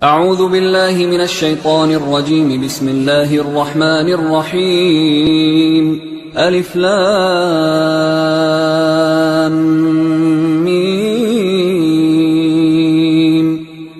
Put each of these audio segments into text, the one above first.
أعوذ بالله من الشيطان الرجيم. بسم الله الرحمن الرحيم. ألف لام ميم.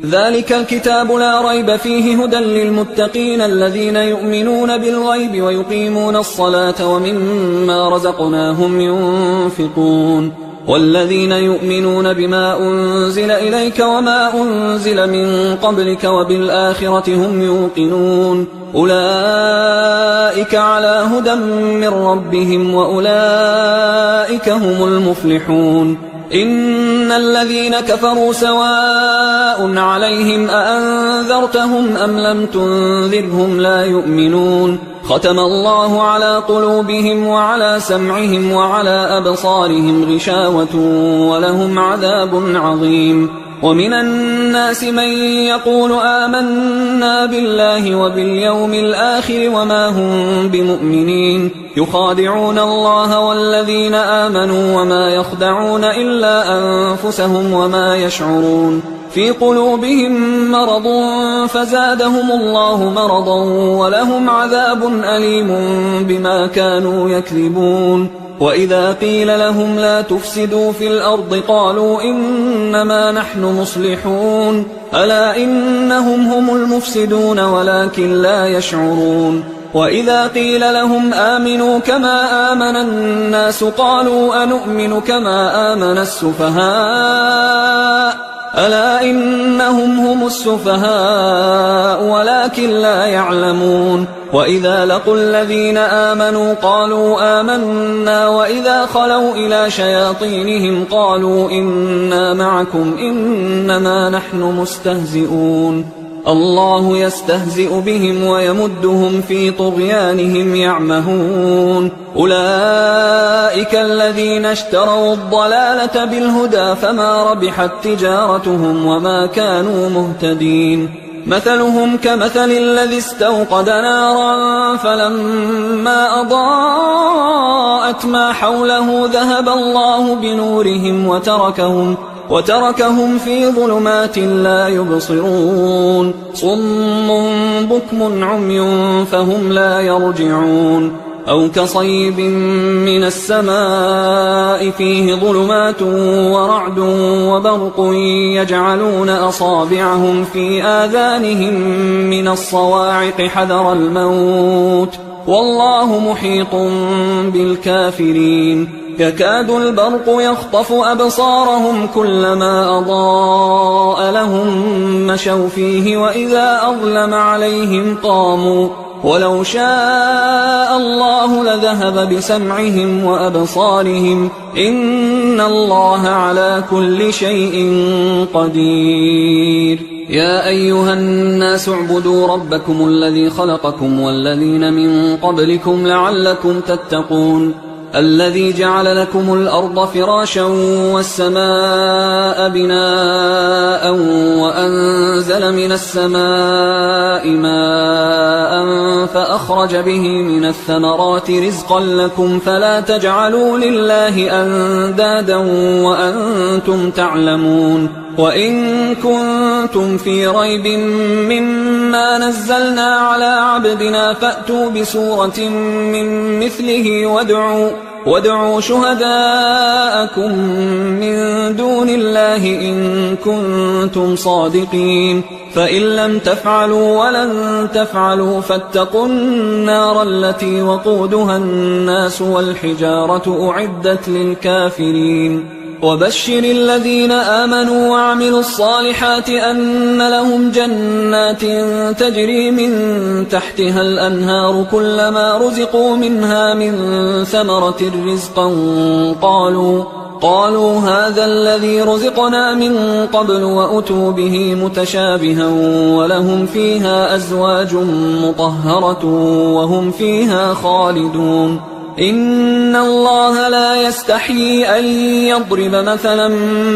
ذلك الكتاب لا ريب فيه هدى للمتقين الذين يؤمنون بالغيب ويقيمون الصلاة ومما رزقناهم ينفقون والذين يؤمنون بما أنزل إليك وما أنزل من قبلك وبالآخرة هم يوقنون أولئك على هدى من ربهم وأولئك هم المفلحون. إن الذين كفروا سواء عليهم أأنذرتهم أم لم تنذرهم لا يؤمنون ختم الله على قلوبهم وعلى سمعهم وعلى أبصارهم غشاوة ولهم عذاب عظيم. ومن الناس من يقول آمنا بالله وباليوم الآخر وما هم بمؤمنين يخادعون الله والذين آمنوا وما يخدعون إلا أنفسهم وما يشعرون في قلوبهم مرض فزادهم الله مرضا ولهم عذاب أليم بما كانوا يكذبون. وإذا قيل لهم لا تفسدوا في الأرض قالوا إنما نحن مصلحون ألا إنهم هم المفسدون ولكن لا يشعرون. وإذا قيل لهم آمنوا كما آمن الناس قالوا أنؤمن كما آمن السفهاء ألا إنهم هم السفهاء ولكن لا يعلمون. وإذا لقوا الذين آمنوا قالوا آمنا وإذا خلوا إلى شياطينهم قالوا إنا معكم إنما نحن مستهزئون الله يستهزئ بهم ويمدهم في طغيانهم يعمهون. أولئك الذين اشتروا الضلالة بالهدى فما ربحت تجارتهم وما كانوا مهتدين. مثلهم كمثل الذي استوقد نارا فلما أضاءت ما حوله ذهب الله بنورهم وتركهم في ظلمات لا يبصرون صم بكم عمي فهم لا يرجعون. أو كصيب من السماء فيه ظلمات ورعد وبرق يجعلون أصابعهم في آذانهم من الصواعق حذر الموت والله محيط بالكافرين. يكاد البرق يخطف أبصارهم كلما أضاء لهم مشوا فيه وإذا أظلم عليهم قاموا ولو شاء الله لذهب بسمعهم وأبصارهم إن الله على كل شيء قدير. يا أيها الناس اعبدوا ربكم الذي خلقكم والذين من قبلكم لعلكم تتقون الذي جعل لكم الأرض فراشا والسماء بناء وأنزل من السماء ماء فأخرج به من الثمرات رزقا لكم فلا تجعلوا لله أندادا وأنتم تعلمون. وإن كنتم في ريب مما نزلنا على عبدنا فأتوا بسورة من مثله وادعوا شهداءكم من دون الله إن كنتم صادقين فإن لم تفعلوا ولن تفعلوا فاتقوا النار التي وقودها الناس والحجارة أعدت للكافرين. وبشر الذين آمنوا وعملوا الصالحات أن لهم جنات تجري من تحتها الأنهار كلما رزقوا منها من ثمرة رزقا قالوا هذا الذي رزقنا من قبل وأتوا به متشابها ولهم فيها أزواج مطهرة وهم فيها خالدون. إن الله لا يستحيي أن يضرب مثلا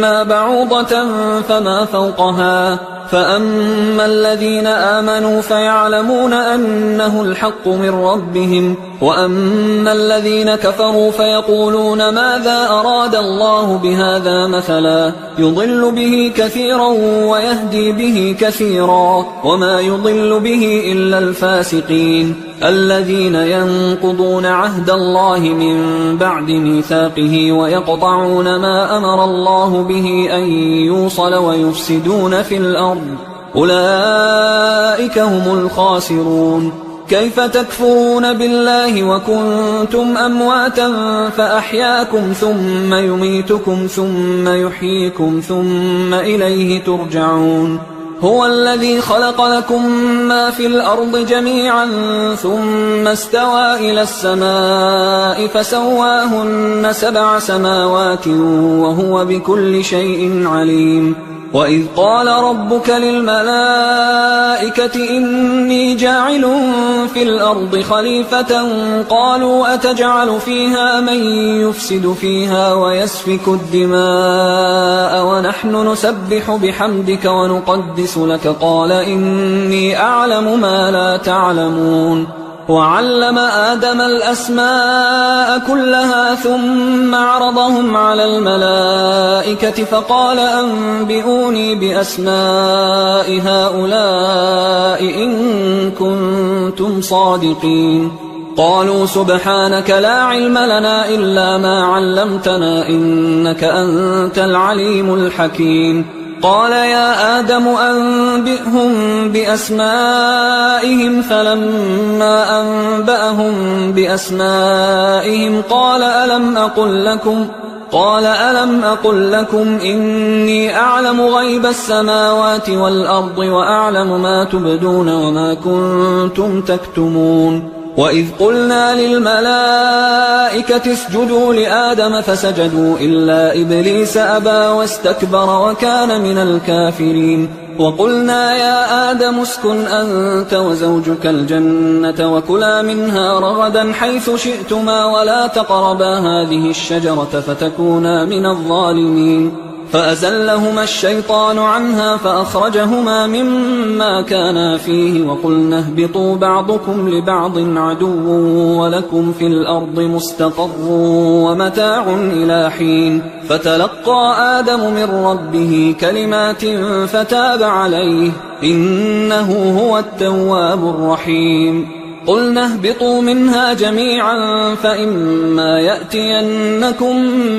ما بعوضة فما فوقها فأما الذين آمنوا فيعلمون أنه الحق من ربهم وأما الذين كفروا فيقولون ماذا أراد الله بهذا مثلا يضل به كثيرا ويهدي به كثيرا وما يضل به إلا الفاسقين الذين ينقضون عهد الله من بعد ميثاقه ويقطعون ما أمر الله به أن يوصل ويفسدون في الأرض أولئك هم الخاسرون. كيف تكفرون بالله وكنتم أمواتا فأحياكم ثم يميتكم ثم يحييكم ثم إليه ترجعون. هو الذي خلق لكم ما في الأرض جميعا ثم استوى إلى السماء فسواهن 7 سماوات وهو بكل شيء عليم. وإذ قال ربك للملائكة إني جاعل في الأرض خليفة قالوا أتجعل فيها من يفسد فيها ويسفك الدماء ونحن نسبح بحمدك ونقدس لك قال إني أعلم ما لا تعلمون. وعلم آدم الأسماء كلها ثم عرضهم على الملائكة فقال أنبئوني بأسماء هؤلاء إن كنتم صادقين. قالوا سبحانك لا علم لنا إلا ما علمتنا إنك أنت العليم الحكيم. قال يا آدم أنبئهم بأسمائهم فلما أنبأهم بأسمائهم قال ألم أقل لكم إني أعلم غيب السماوات والأرض وأعلم ما تبدون وما كنتم تكتمون. وإذ قلنا للملائكة اسجدوا لآدم فسجدوا إلا إبليس أبى واستكبر وكان من الكافرين. وقلنا يا آدم اسكن أنت وزوجك الجنة وكلا منها رغدا حيث شئتما ولا تقربا هذه الشجرة فتكونا من الظالمين. فأزلهما الشيطان عنها فأخرجهما مما كانا فيه وقلنا اهبطوا بعضكم لبعض عدو ولكم في الأرض مستقر ومتاع إلى حين. فتلقى آدم من ربه كلمات فتاب عليه إنه هو التواب الرحيم. قلنا اهبطوا منها جميعا فإما يأتينكم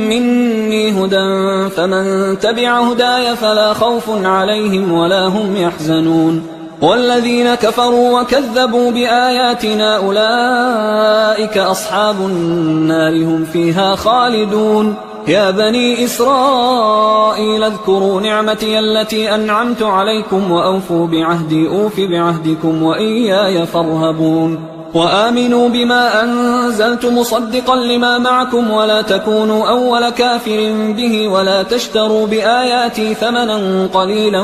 مني هدى فمن تبع هداي فلا خوف عليهم ولا هم يحزنون. والذين كفروا وكذبوا بآياتنا أولئك أصحاب النار هم فيها خالدون. يا بني إسرائيل اذكروا نعمتي التي أنعمت عليكم وأوفوا بعهدي أوف بعهدكم وإياي فارهبون. وآمنوا بما أنزلت مصدقا لما معكم ولا تكونوا أول كافر به ولا تشتروا بآياتي ثمنا قليلا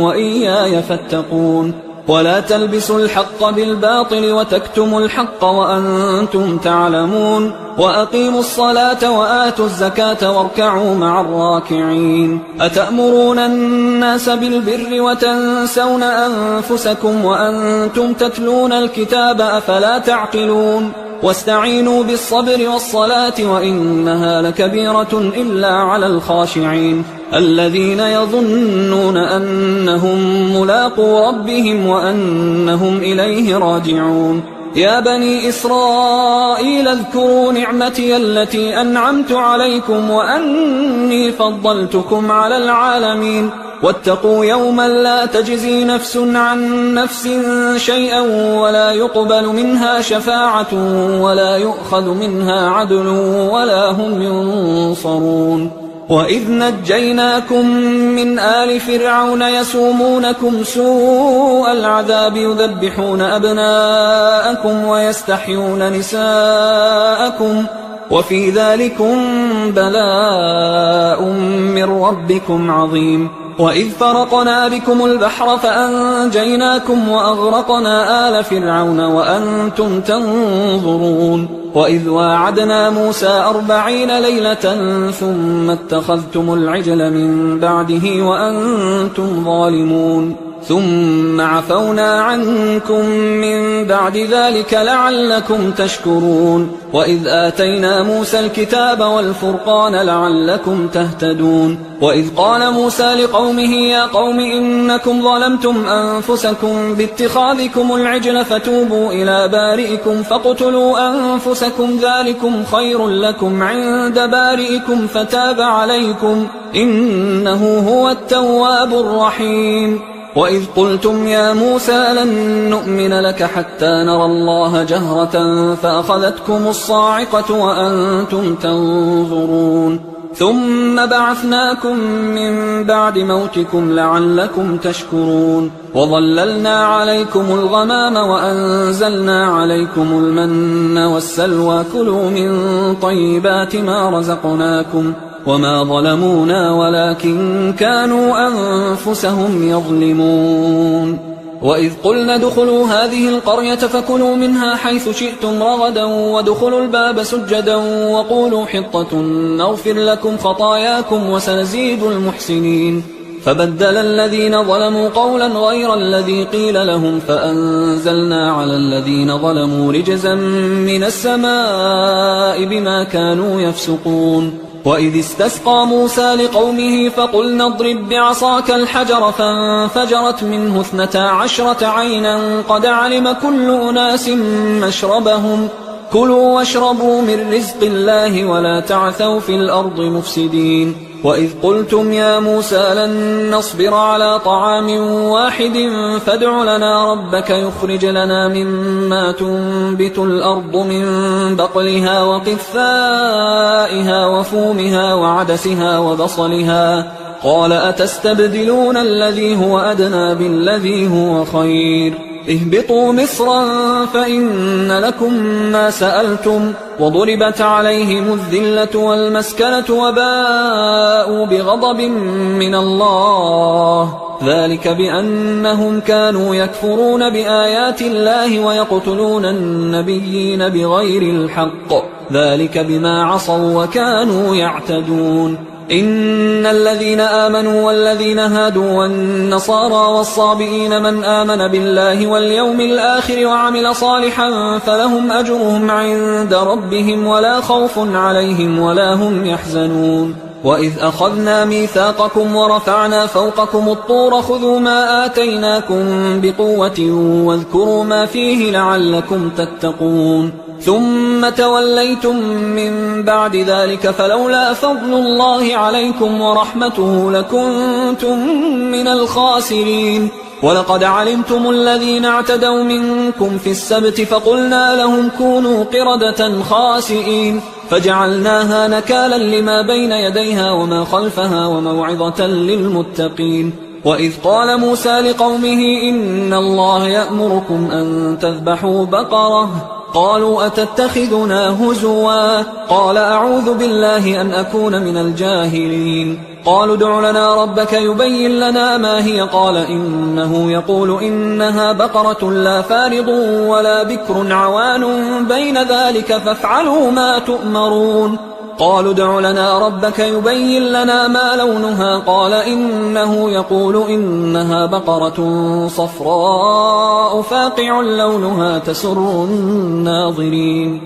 وإياي فاتقون. ولا تلبسوا الحق بالباطل وتكتموا الحق وأنتم تعلمون. وأقيموا الصلاة وآتوا الزكاة واركعوا مع الراكعين. أتأمرون الناس بالبر وتنسون أنفسكم وأنتم تتلون الكتاب أفلا تعقلون. واستعينوا بالصبر والصلاة وإنها لكبيرة إلا على الخاشعين الذين يظنون أنهم ملاقو ربهم وأنهم إليه راجعون. يا بني إسرائيل اذكروا نعمتي التي أنعمت عليكم وأني فضلتكم على العالمين. واتقوا يوما لا تجزي نفس عن نفس شيئا ولا يقبل منها شفاعة ولا يؤخذ منها عدل ولا هم ينصرون. وإذ نجيناكم من آل فرعون يسومونكم سوء العذاب يذبحون أبناءكم ويستحيون نساءكم وفي ذلكم بلاء من ربكم عظيم. وإذ فرقنا بكم البحر فأنجيناكم وأغرقنا آل فرعون وأنتم تنظرون. وإذ واعدنا موسى 40 ليلة ثم اتخذتم العجل من بعده وأنتم ظالمون. ثم عفونا عنكم من بعد ذلك لعلكم تشكرون وإذ آتينا موسى الكتاب والفرقان لعلكم تهتدون وإذ قال موسى لقومه يا قوم إنكم ظلمتم أنفسكم باتخاذكم العجل فتوبوا إلى بارئكم فاقتلوا أنفسكم ذلكم خير لكم عند بارئكم فتاب عليكم إنه هو التواب الرحيم وإذ قلتم يا موسى لن نؤمن لك حتى نرى الله جهرة فأخذتكم الصاعقة وأنتم تنظرون ثم بعثناكم من بعد موتكم لعلكم تشكرون وظللنا عليكم الغمام وأنزلنا عليكم المن والسلوى كلوا من طيبات ما رزقناكم وما ظلمونا ولكن كانوا أنفسهم يظلمون وإذ قلنا ادخلوا هذه القرية فكلوا منها حيث شئتم رغدا وادخلوا الباب سجدا وقولوا حطة نغفر لكم خطاياكم وسنزيد المحسنين فبدل الذين ظلموا قولا غير الذي قيل لهم فأنزلنا على الذين ظلموا رجزا من السماء بما كانوا يفسقون وإذ استسقى موسى لقومه فقلنا اضرب بعصاك الحجر فانفجرت منه 12 عينا قد علم كل أناس مشربهم كلوا واشربوا من رزق الله ولا تعثوا في الأرض مفسدين وإذ قلتم يا موسى لن نصبر على طعام واحد فادع لنا ربك يخرج لنا مما تنبت الأرض من بقلها وقثائها وفومها وعدسها وبصلها قال أتستبدلون الذي هو أدنى بالذي هو خير اهبطوا مصرا فإن لكم ما سألتم وضربت عليهم الذلة والمسكنة وباءوا بغضب من الله ذلك بأنهم كانوا يكفرون بآيات الله ويقتلون النبيين بغير الحق ذلك بما عصوا وكانوا يعتدون إن الذين آمنوا والذين هادوا والنصارى والصابئين من آمن بالله واليوم الآخر وعمل صالحا فلهم أجرهم عند ربهم ولا خوف عليهم ولا هم يحزنون وإذ أخذنا ميثاقكم ورفعنا فوقكم الطور خذوا ما آتيناكم بقوة واذكروا ما فيه لعلكم تتقون ثم توليتم من بعد ذلك فلولا فضل الله عليكم ورحمته لكنتم من الخاسرين ولقد علمتم الذين اعتدوا منكم في السبت فقلنا لهم كونوا قردة خاسئين فجعلناها نكالا لما بين يديها وما خلفها وموعظة للمتقين وإذ قال موسى لقومه إن الله يأمركم أن تذبحوا بقرة قالوا أتتخذنا هزوا قال أعوذ بالله أن أكون من الجاهلين قالوا ادع لنا ربك يبين لنا ما هي قال إنه يقول إنها بقرة لا فارض ولا بكر عوان بين ذلك فافعلوا ما تؤمرون قالوا ادع لنا ربك يبين لنا ما لونها قال إنه يقول إنها بقرة صفراء فاقع لونها تسر الناظرين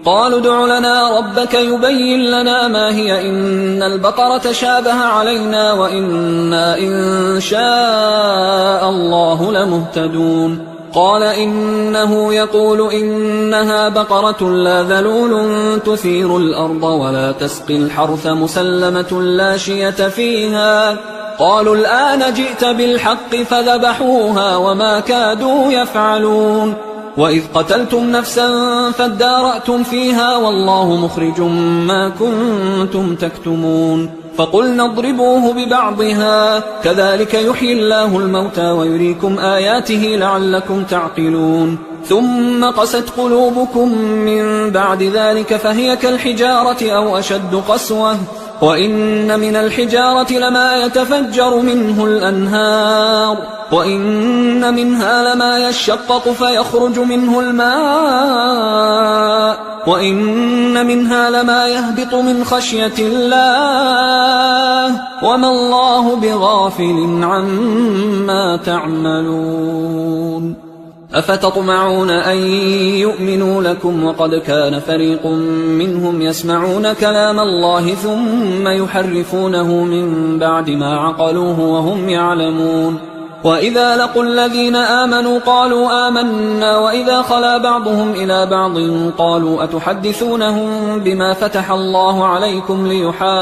قالوا ادع لنا ربك يبين لنا ما هي إن البقرة شابه علينا وإنا إن شاء الله لمهتدون قال إنه يقول إنها بقرة لا ذلول تثير الأرض ولا تسقي الحرث مسلمة لا شية فيها قالوا الآن جئت بالحق فذبحوها وما كادوا يفعلون وإذ قتلتم نفسا فادارأتم فيها والله مخرج ما كنتم تكتمون فقلنا اضربوه ببعضها كذلك يحيي الله الموتى ويريكم آياته لعلكم تعقلون ثم قست قلوبكم من بعد ذلك فهي كالحجارة أو أشد قسوة وإن من الحجارة لما يتفجر منه الأنهار وإن منها لما يشقق فيخرج منه الماء وإن منها لما يهبط من خشية الله وما الله بغافل عما تعملون. أفتطمعون أن يؤمنوا لكم وقد كان فريق منهم يسمعون كلام الله ثم يحرفونه من بعد ما عقلوه وهم يعلمون. وإذا لقوا الذين آمنوا قالوا آمنا وإذا خلا بعضهم إلى بعض قالوا أتحدثونهم بما فتح الله عليكم ليحاجوكم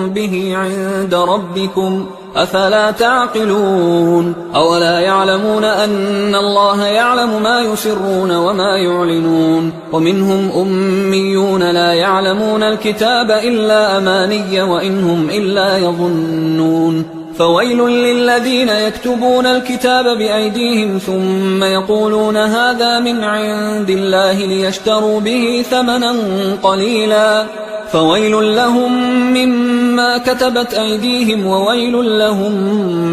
به عند ربكم أفلا تعقلون. أولا يعلمون أن الله يعلم ما يسرون وما يعلنون. ومنهم أميون لا يعلمون الكتاب إلا أماني وإنهم إلا يظنون. فويل للذين يكتبون الكتاب بأيديهم ثم يقولون هذا من عند الله ليشتروا به ثمنا قليلا فويل لهم مما كتبت أيديهم وويل لهم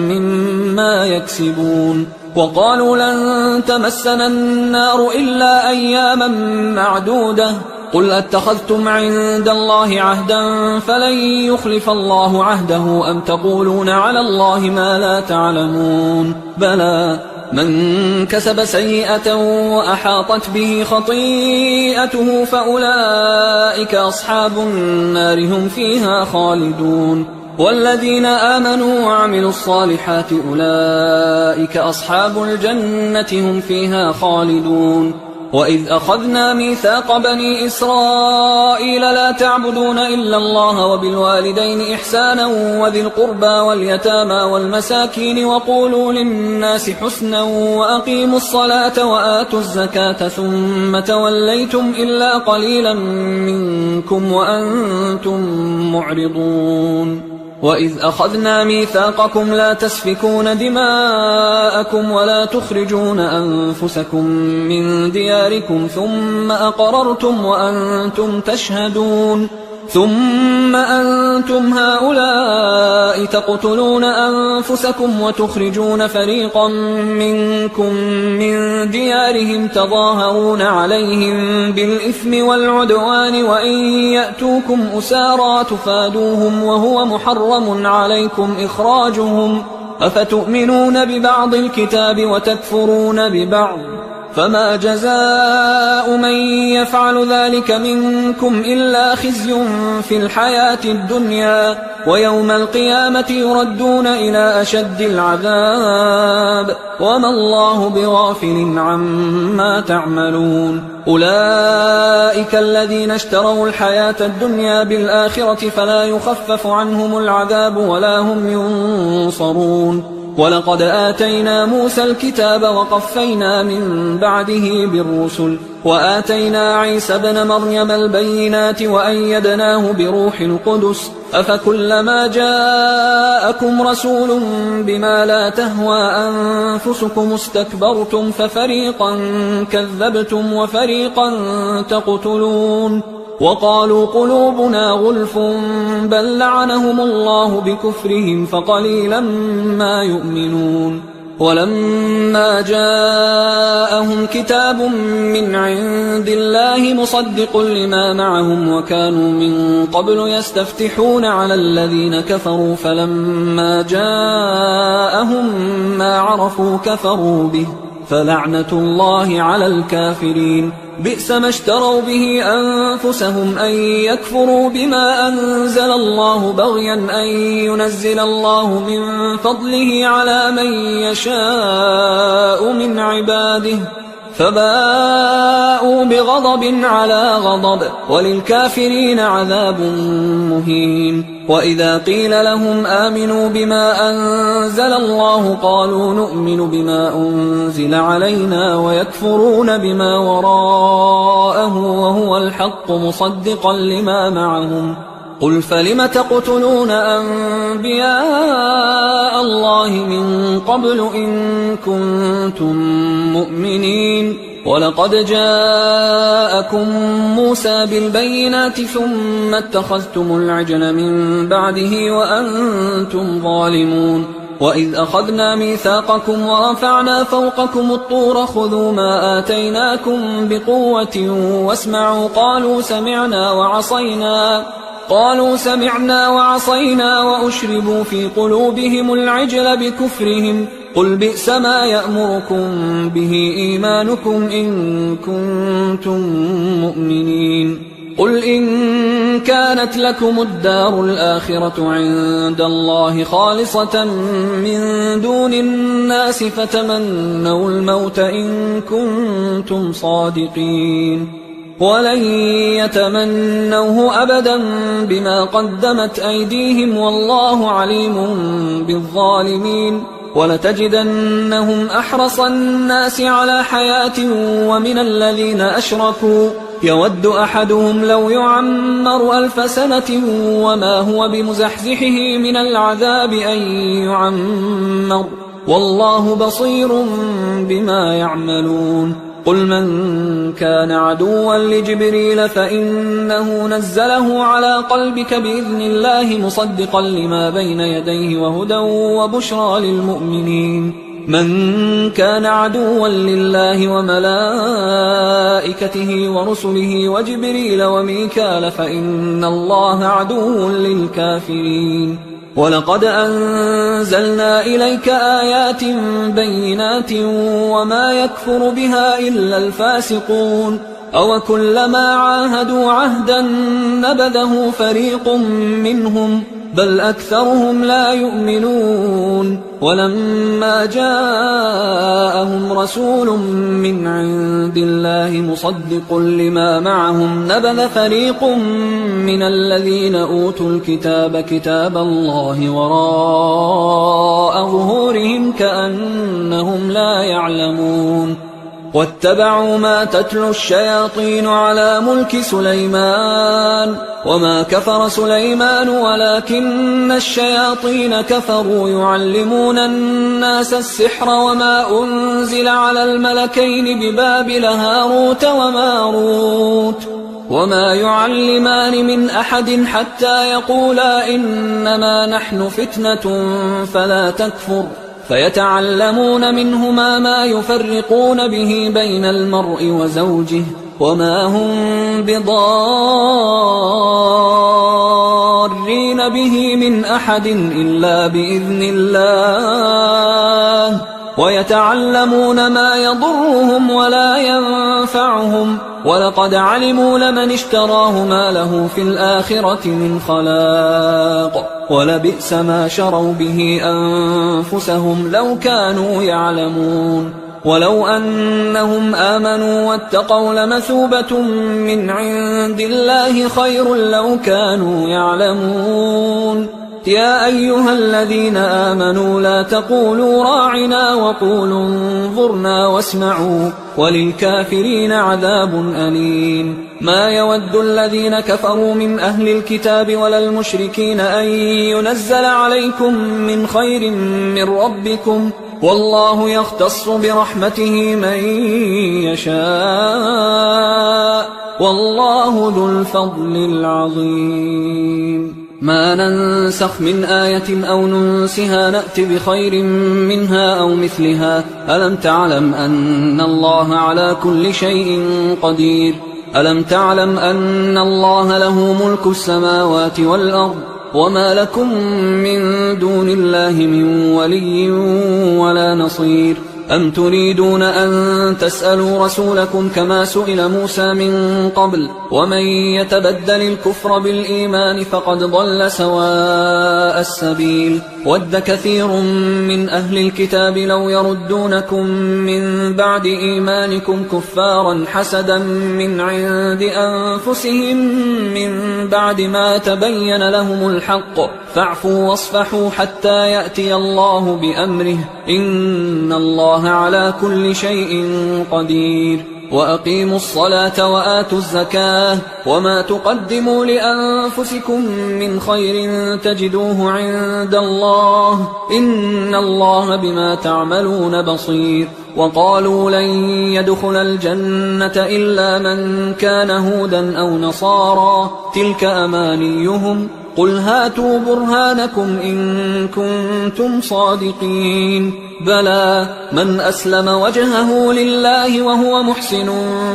مما يكسبون. وقالوا لن تمسنا النار إلا أياما معدودة قل أتخذتم عند الله عهدا فلن يخلف الله عهده أم تقولون على الله ما لا تعلمون. بلى من كسب سيئة وأحاطت به خطيئته فأولئك أصحاب النار هم فيها خالدون. والذين آمنوا وعملوا الصالحات أولئك أصحاب الجنة هم فيها خالدون. وإذ أخذنا ميثاق بني إسرائيل لا تعبدون إلا الله وبالوالدين إحسانا وذي القربى واليتامى والمساكين وقولوا للناس حسنا وأقيموا الصلاة وآتوا الزكاة ثم توليتم إلا قليلا منكم وأنتم معرضون. وإذ أخذنا ميثاقكم لا تسفكون دماءكم ولا تخرجون أنفسكم من دياركم ثم أقررتم وأنتم تشهدون. ثم أنتم هؤلاء تقتلون أنفسكم وتخرجون فريقا منكم من ديارهم تظاهرون عليهم بالإثم والعدوان وإن يأتوكم أسارى تفادوهم وهو محرم عليكم إخراجهم أفتؤمنون ببعض الكتاب وتكفرون ببعض فما جزاء من يفعل ذلك منكم إلا خزي في الحياة الدنيا ويوم القيامة يردون إلى أشد العذاب وما الله بغافل عما تعملون. أولئك الذين اشتروا الحياة الدنيا بالآخرة فلا يخفف عنهم العذاب ولا هم ينصرون. ولقد آتينا موسى الكتاب وقفينا من بعده بالرسل وآتينا عيسى ابن مريم البينات وأيدناه بروح القدس أفكلما جاءكم رسول بما لا تهوى أنفسكم استكبرتم ففريقا كذبتم وفريقا تقتلون. وقالوا قلوبنا غلف بل لعنهم الله بكفرهم فقليلا ما يؤمنون. ولما جاءهم كتاب من عند الله مصدق لما معهم وكانوا من قبل يستفتحون على الذين كفروا فلما جاءهم ما عرفوا كفروا به فلعنة الله على الكافرين. بئس ما اشتروا به أنفسهم أن يكفروا بما أنزل الله بغيا أن ينزل الله من فضله على من يشاء من عباده فباءوا بغضب على غضب وللكافرين عذاب مهين. وإذا قيل لهم آمنوا بما أنزل الله قالوا نؤمن بما أنزل علينا ويكفرون بما وراءه وهو الحق مصدقا لما معهم. قل فلم تقتلون أنبياء الله من قبل إن كنتم مؤمنين ولقد جاءكم موسى بالبينات ثم اتخذتم العجل من بعده وأنتم ظالمون وإذ أخذنا ميثاقكم ورفعنا فوقكم الطور خذوا ما آتيناكم بقوة واسمعوا قالوا سمعنا وعصينا وأشربوا في قلوبهم العجل بكفرهم قل بئس ما يأمركم به إيمانكم إن كنتم مؤمنين قل إن كانت لكم الدار الآخرة عند الله خالصة من دون الناس فتمنوا الموت إن كنتم صادقين ولن يتمنوه أبدا بما قدمت أيديهم والله عليم بالظالمين ولتجدنهم أحرص الناس على حياة ومن الذين أشركوا يود أحدهم لو يعمر 1000 سنة وما هو بمزحزحه من العذاب أن يعمر والله بصير بما يعملون قل من كان عدوا لجبريل فإنه نزله على قلبك بإذن الله مصدقا لما بين يديه وهدى وبشرى للمؤمنين من كان عدوا لله وملائكته ورسله وجبريل وميكال فإن الله عدو للكافرين ولقد أنزلنا إليك آيات بينات وما يكفر بها إلا الفاسقون أوكلما عاهدوا عهدا نبذه فريق منهم بل أكثرهم لا يؤمنون ولما جاءهم رسول من عند الله مصدق لما معهم نبذ فريق من الذين أوتوا الكتاب كتاب الله وراء ظهورهم كأنهم لا يعلمون واتبعوا ما تتلو الشياطين على ملك سليمان وما كفر سليمان ولكن الشياطين كفروا يعلمون الناس السحر وما أنزل على الملكين ببابل هاروت وماروت وما يعلمان من أحد حتى يقولا إنما نحن فتنة فلا تكفر فيتعلمون منهما ما يفرقون به بين المرء وزوجه وما هم بضارين به من أحد إلا بإذن الله ويتعلمون ما يضرهم ولا ينفعهم ولقد علموا لمن اشتراه ما له في الآخرة من خلاق ولبئس ما شروا به أنفسهم لو كانوا يعلمون ولو أنهم آمنوا واتقوا لمثوبة من عند الله خير لو كانوا يعلمون يا أيها الذين آمنوا لا تقولوا راعنا وقولوا انظرنا واسمعوا وللكافرين عذاب أليم ما يود الذين كفروا من أهل الكتاب ولا المشركين أن ينزل عليكم من خير من ربكم والله يختص برحمته من يشاء والله ذو الفضل العظيم ما ننسخ من آية أو ننسها نأت بخير منها أو مثلها ألم تعلم أن الله على كل شيء قدير ألم تعلم أن الله له ملك السماوات والأرض وما لكم من دون الله من ولي ولا نصير أم تريدون أن تسألوا رسولكم كما سئل موسى من قبل ومن يتبدل الكفر بالإيمان فقد ضل سواء السبيل ود كثير من أهل الكتاب لو يردونكم من بعد إيمانكم كفارا حسدا من عند أنفسهم من بعد ما تبين لهم الحق فاعفوا واصفحوا حتى يأتي الله بأمره إن الله على كل شيء قدير وأقيموا الصلاة وآتوا الزكاة وما تقدموا لأنفسكم من خير تجدوه عند الله إن الله بما تعملون بصير وقالوا لن يدخل الجنة إلا من كان هودا أو نصارى تلك أمانيهم قل هاتوا برهانكم إن كنتم صادقين بلى من أسلم وجهه لله وهو محسن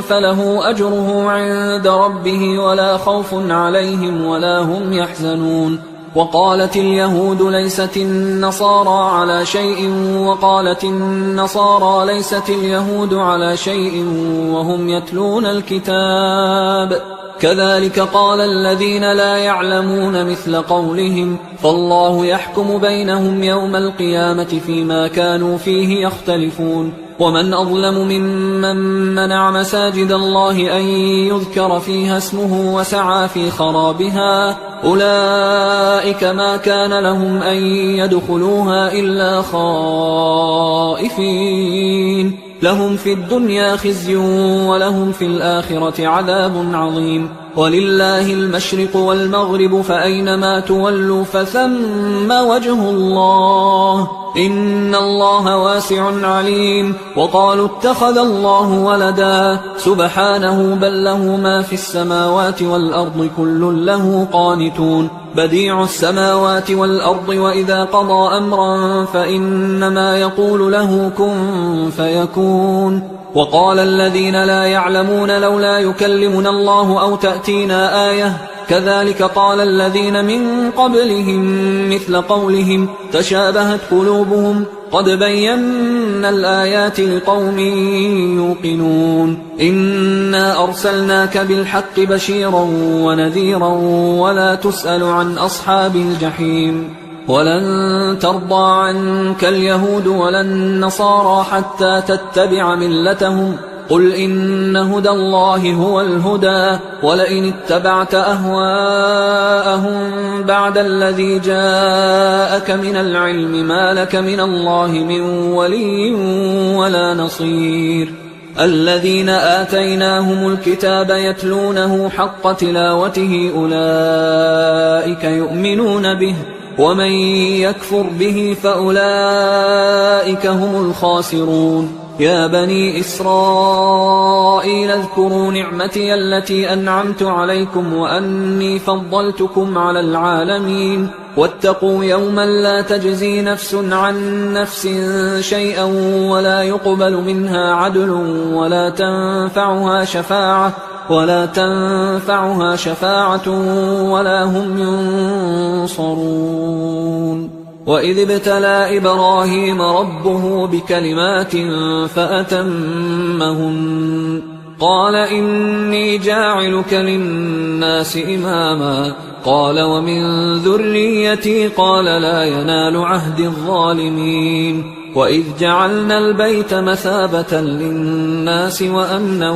فله أجره عند ربه ولا خوف عليهم ولا هم يحزنون وقالت اليهود ليست النصارى على شيء وقالت النصارى ليست اليهود على شيء وهم يتلون الكتاب كذلك قال الذين لا يعلمون مثل قولهم فالله يحكم بينهم يوم القيامة فيما كانوا فيه يختلفون ومن أظلم ممن منع مساجد الله أن يذكر فيها اسمه وسعى في خرابها أولئك ما كان لهم أن يدخلوها إلا خائفين لهم في الدنيا خزي ولهم في الآخرة عذاب عظيم ولله المشرق والمغرب فأينما تولوا فثم وجه الله إن الله واسع عليم وقالوا اتخذ الله ولدا سبحانه بل له ما في السماوات والأرض كل له قانتون بديع السماوات والأرض وإذا قضى أمرا فإنما يقول له كن فيكون وقال الذين لا يعلمون لولا يكلمنا الله أو تأتينا آية كذلك قال الذين من قبلهم مثل قولهم تشابهت قلوبهم قد بينا الآيات لقوم يوقنون إنا أرسلناك بالحق بشيرا ونذيرا ولا تسأل عن أصحاب الجحيم ولن ترضى عنك اليهود ولا النصارى حتى تتبع ملتهم قل إن هدى الله هو الهدى ولئن اتبعت أهواءهم بعد الذي جاءك من العلم ما لك من الله من ولي ولا نصير الذين آتيناهم الكتاب يتلونه حق تلاوته أولئك يؤمنون به ومن يكفر به فأولئك هم الخاسرون يا بني إسرائيل اذكروا نعمتي التي أنعمت عليكم وأني فضلتكم على العالمين واتقوا يوما لا تجزي نفس عن نفس شيئا ولا يقبل منها عدل ولا تنفعها شفاعة ولا هم ينصرون وإذ ابتلى إبراهيم ربه بكلمات فأتمهن قال إني جاعلك للناس إماما قال ومن ذريتي قال لا ينال عهد الظالمين وإذ جعلنا البيت مثابة للناس وأمنا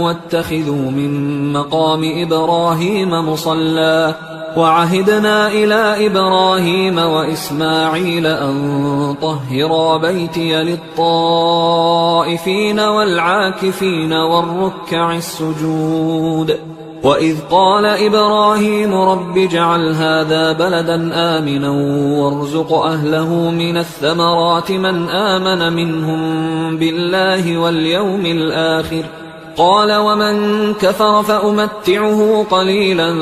واتخذوا من مقام إبراهيم مصلى وعهدنا إلى إبراهيم وإسماعيل أن طهرا بيتي للطائفين والعاكفين والركع السجود وإذ قال إبراهيم رب اجعل هذا بلدا آمنا وارزق أهله من الثمرات من آمن منهم بالله واليوم الآخر قال ومن كفر فأمتعه قليلا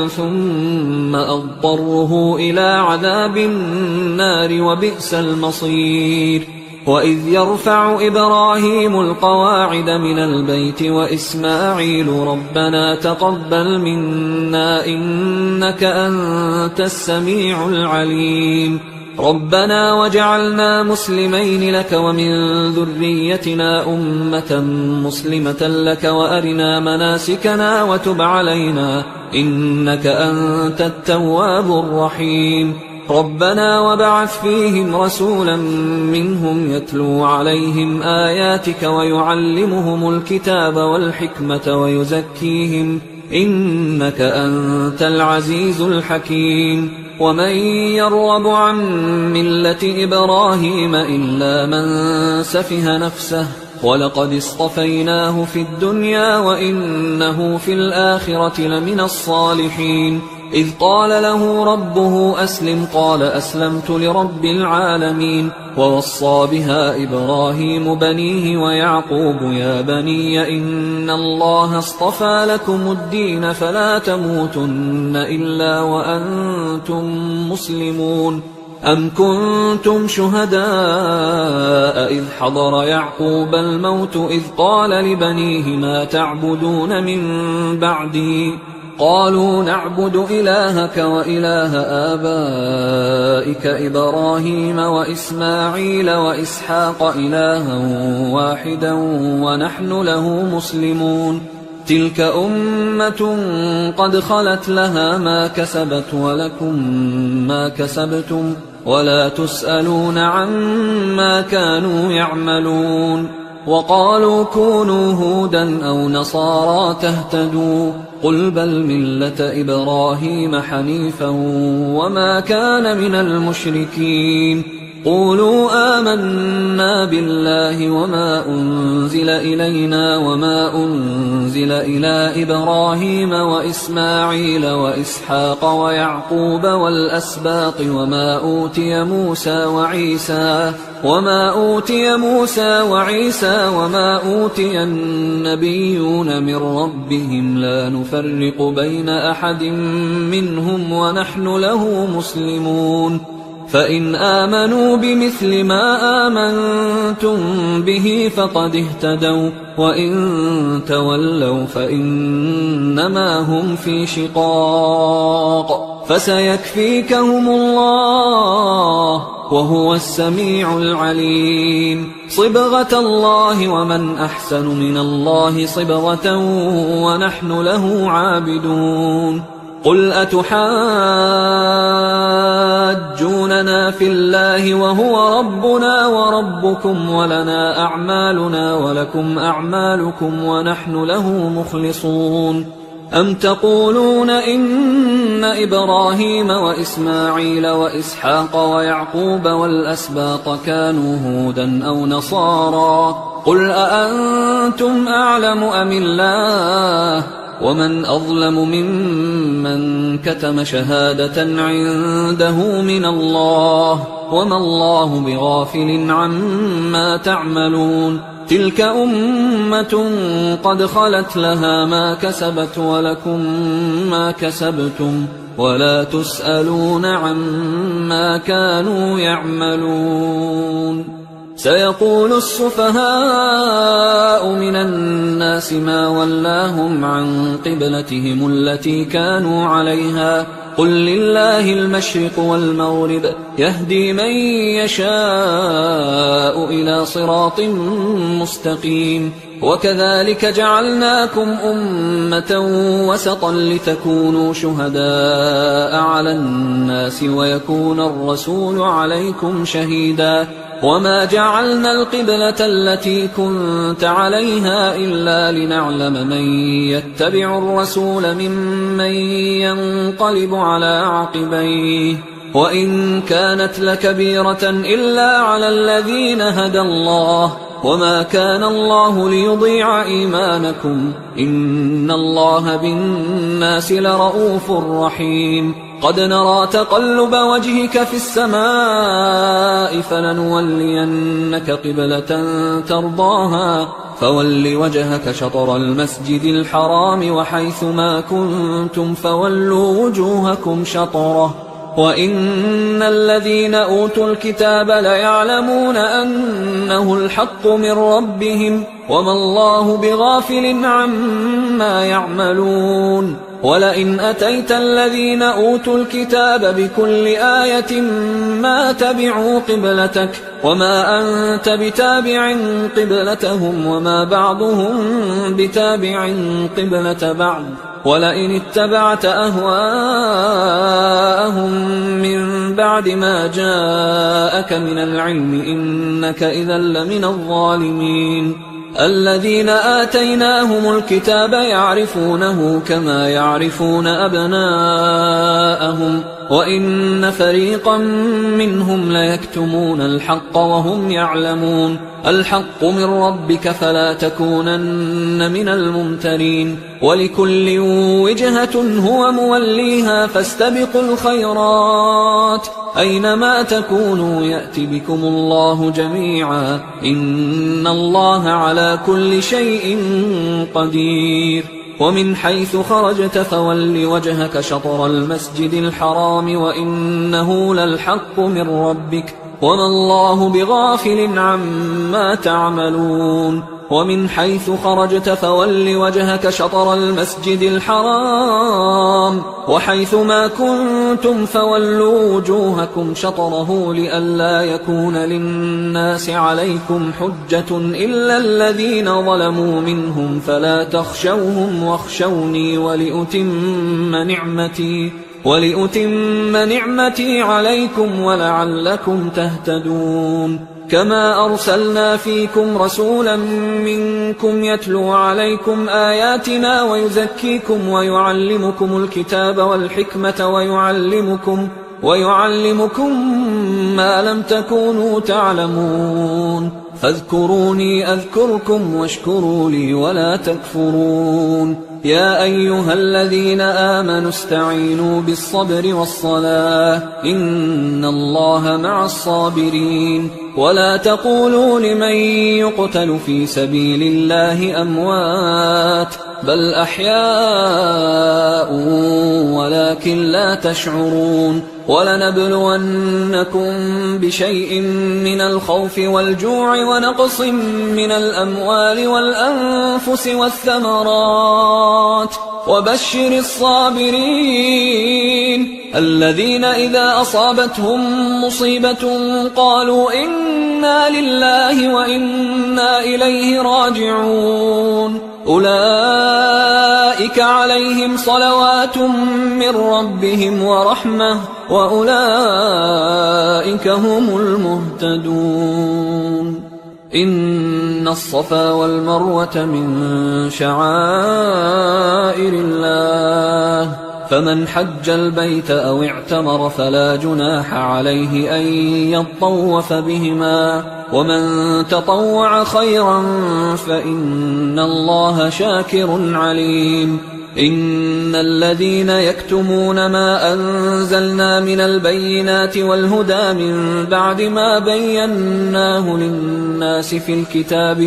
ثم أضطره إلى عذاب النار وبئس المصير وإذ يرفع إبراهيم القواعد من البيت وإسماعيل ربنا تقبل منا إنك أنت السميع العليم ربنا وجعلنا مسلمين لك ومن ذريتنا أمة مسلمة لك وأرنا مناسكنا وتب علينا إنك أنت التواب الرحيم ربنا وبعث فيهم رسولا منهم يتلو عليهم آياتك ويعلمهم الكتاب والحكمة ويزكيهم إنك أنت العزيز الحكيم ومن يرغب عن ملة إبراهيم إلا من سفه نفسه ولقد اصطفيناه في الدنيا وإنه في الآخرة لمن الصالحين إذ قال له ربه أسلم قال أسلمت لرب العالمين. ووصى بها إبراهيم بنيه ويعقوب يا بني إن الله اصطفى لكم الدين فلا تموتن إلا وأنتم مسلمون. أم كنتم شهداء إذ حضر يعقوب الموت إذ قال لبنيه ما تعبدون من بعدي قالوا نعبد إلهك وإله آبائك إبراهيم وإسماعيل وإسحاق إلها واحدا ونحن له مسلمون. تلك أمة قد خلت لها ما كسبت ولكم ما كسبتم ولا تسألون عما كانوا يعملون. وقالوا كونوا هودا أو نصارى تهتدوا قل بل ملة إبراهيم حنيفا وما كان من المشركين. قولوا آمنا بالله وما أنزل إلينا وما أنزل إلى إبراهيم وإسماعيل وإسحاق ويعقوب والأسباط وما أوتي موسى وعيسى وما أوتي النبيون من ربهم لا نفرق بين أحد منهم ونحن له مسلمون. فإن آمنوا بمثل ما آمنتم به فقد اهتدوا وإن تولوا فإنما هم في شقاق فسيكفيكهم الله وهو السميع العليم. صبغة الله ومن أحسن من الله صبغة ونحن له عابدون. قل أتحاجوننا في الله وهو ربنا وربكم ولنا أعمالنا ولكم أعمالكم ونحن له مخلصون. أم تقولون إن إبراهيم وإسماعيل وإسحاق ويعقوب والأسباط كانوا هودا أو نصارى قل أأنتم أعلم أم الله ومن أظلم ممن كتم شهادة عنده من الله وما الله بغافل عما تعملون. تلك أمة قد خلت لها ما كسبت ولكم ما كسبتم ولا تسألون عما كانوا يعملون. سيقول السفهاء من الناس ما ولاهم عن قبلتهم التي كانوا عليها قل لله المشرق والمغرب يهدي من يشاء إلى صراط مستقيم. وكذلك جعلناكم أمة وسطا لتكونوا شهداء على الناس ويكون الرسول عليكم شهيدا. وما جعلنا القبلة التي كنت عليها إلا لنعلم من يتبع الرسول ممن ينقلب على عقبيه وإن كانت لكبيرة إلا على الذين هدى الله وما كان الله ليضيع إيمانكم إن الله بالناس لرؤوف رحيم. قد نرى تقلب وجهك في السماء فلنولينك قبلة ترضاها فول وجهك شطر المسجد الحرام وحيث ما كنتم فولوا وجوهكم شطره وإن الذين أوتوا الكتاب ليعلمون أنه الحق من ربهم وما الله بغافل عما يعملون. ولئن أتيت الذين أوتوا الكتاب بكل آية ما تبعوا قبلتك وما أنت بتابع قبلتهم وما بعضهم بتابع قبلة بعض ولئن اتبعت أهواءهم من بعد ما جاءك من العلم إنك إذا لمن الظالمين. الذين آتيناهم الكتاب يعرفونه كما يعرفون أبناءهم وإن فريقا منهم ليكتمون الحق وهم يعلمون. الحق من ربك فلا تكونن من الممترين. ولكل وجهة هو موليها فاستبقوا الخيرات أينما تكونوا يأت بكم الله جميعا إن الله على كل شيء قدير. ومن حيث خرجت فول وجهك شطر المسجد الحرام وإنه للحق من ربك وما الله بغافل عما تعملون. ومن حيث خرجت فول وجهك شطر المسجد الحرام وحيث ما كنتم فولوا وجوهكم شطره لئلا يكون للناس عليكم حجة إلا الذين ظلموا منهم فلا تخشوهم واخشوني ولأتم نعمتي عليكم ولعلكم تهتدون. كما أرسلنا فيكم رسولا منكم يتلو عليكم آياتنا ويزكيكم ويعلمكم الكتاب والحكمة ويعلمكم ما لم تكونوا تعلمون. فاذكروني أذكركم واشكروا لي ولا تكفرون. يا أيها الذين آمنوا استعينوا بالصبر والصلاة إن الله مع الصابرين. ولا تقولوا لمن يقتل في سبيل الله أموات بل أحياء ولكن لا تشعرون. ولنبلونكم بشيء من الخوف والجوع ونقص من الأموال والأنفس والثمرات وبشر الصابرين الذين إذا أصابتهم مصيبة قالوا إنا لله وإنا إليه راجعون. أولئك عليهم صلوات من ربهم ورحمة وأولئك هم المهتدون. إن الصفا والمروة من شعائر الله فمن حج البيت أو اعتمر فلا جناح عليه أن يطوف بهما ومن تطوع خيرا فإن الله شاكر عليم. إن الذين يكتمون ما أنزلنا من البينات والهدى من بعد ما بيناه للناس في الكتاب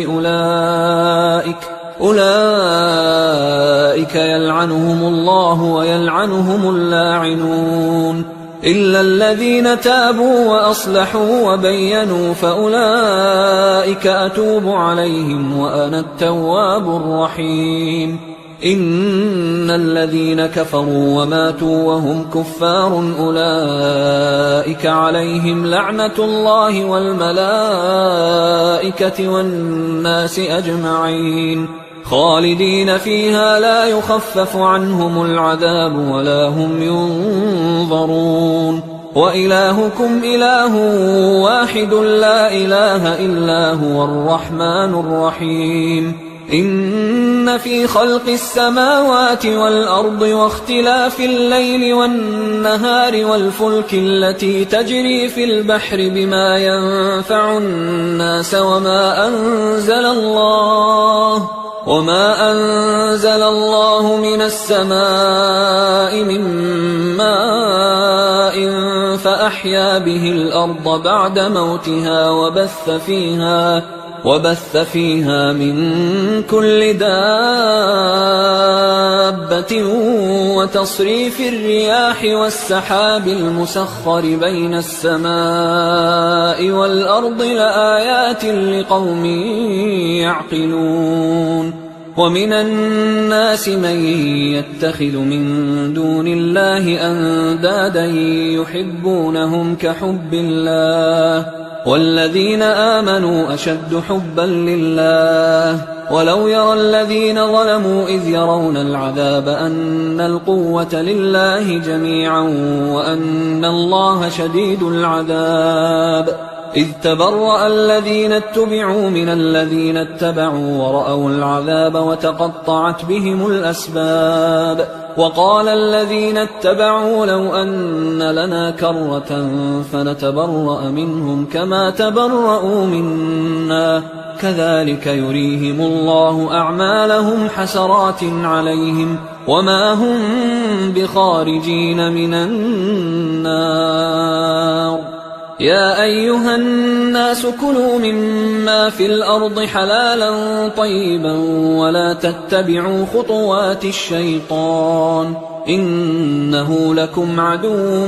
أولئك يلعنهم الله ويلعنهم اللاعنون إلا الذين تابوا وأصلحوا وبينوا فأولئك أتوب عليهم وأنا التواب الرحيم. إن الذين كفروا وماتوا وهم كفار أولئك عليهم لعنة الله والملائكة والناس أجمعين خالدين فيها لا يخفف عنهم العذاب ولا هم ينظرون. وإلهكم إله واحد لا إله إلا هو الرحمن الرحيم. إن في خلق السماوات والأرض واختلاف الليل والنهار والفلك التي تجري في البحر بما ينفع الناس وما أنزل الله من السماء من ماء فأحيا به الأرض بعد موتها وبث فيها من كل دابة وتصريف الرياح والسحاب المسخر بين السماء والأرض لآيات لقوم يعقلون. ومن الناس من يتخذ من دون الله أندادا يحبونهم كحب الله والذين آمنوا أشد حبا لله. ولو يرى الذين ظلموا إذ يرون العذاب أن القوة لله جميعا وأن الله شديد العذاب إذ تبرأ الذين اتبعوا من الذين اتبعوا ورأوا العذاب وتقطعت بهم الأسباب. وقال الذين اتبعوا لو أن لنا كرة فنتبرأ منهم كما تبرأوا منا كذلك يريهم الله أعمالهم حسرات عليهم وما هم بخارجين من النار. يا أيها الناس كلوا مما في الأرض حلالا طيبا ولا تتبعوا خطوات الشيطان إنه لكم عدو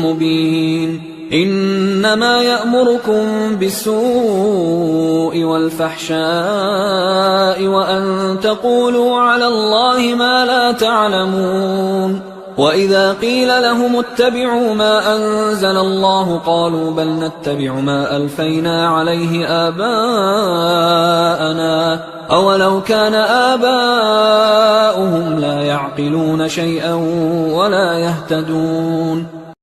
مبين. إنما يأمركم بالسوء والفحشاء وأن تقولوا على الله ما لا تعلمون. وإذا قيل لهم اتبعوا ما أنزل الله قالوا بل نتبع ما ألفينا عليه آباءنا أولو كان آباؤهم لا يعقلون شيئا ولا يهتدون.